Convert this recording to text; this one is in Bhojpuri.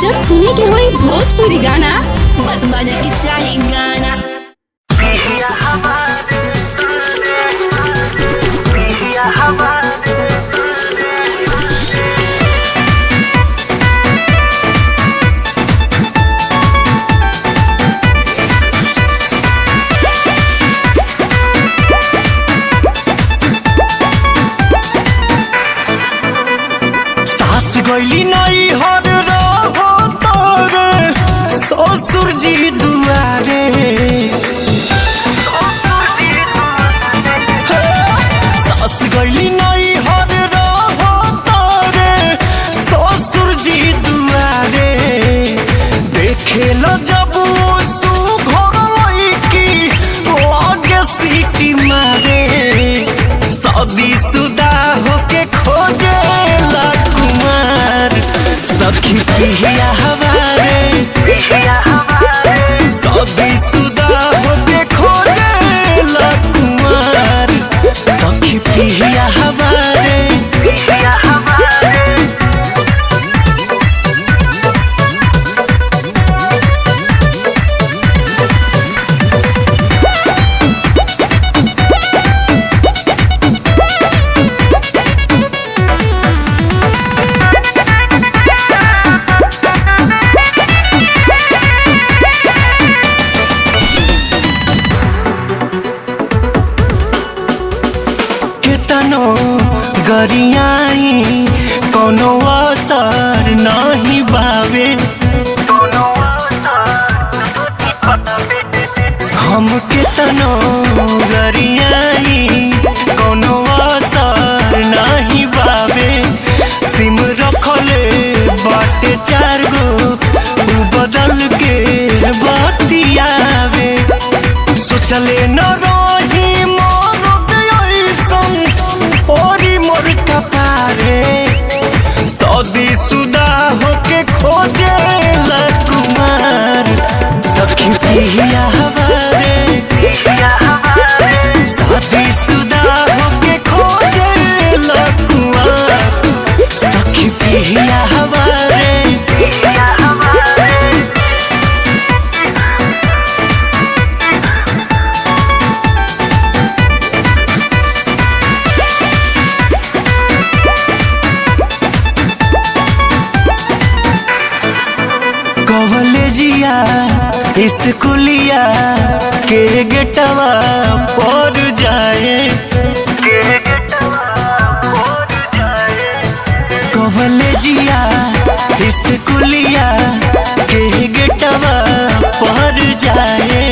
जब सुने के होई भोजपुरी गाना बस बजे के चाही गाना। सास गईली नहीं हर रहो तोरे ससुर जी दुआरे। सास गईली नहीं हर रहो तोरे ससुर जी दुआरे। देखे लो जब सुघर लईकी लागे सीटी मारे। शादी शुदा होके खोजे सखी पिया हमारे शादी शुदा होके खोजे ला कुमार। सखी पिया हमारे गरियाई कोनो असर नहीं बावे। हम कितनो गरियाई कोनो असर नहीं बावे। सिम रखले बाटे 4 गो उ बदल के बतियावे। सोचले न रही शादी शुदा होके खोजे ला कुमार। सखी पिया हमारे शादी शुदा होके खोजे ला कुमार। सखी पिया हमारे कॉलेजिया स्कूलिया के गेटवा पर जाए। कॉलेजिया स्कूलिया के गेटवा पर जाए।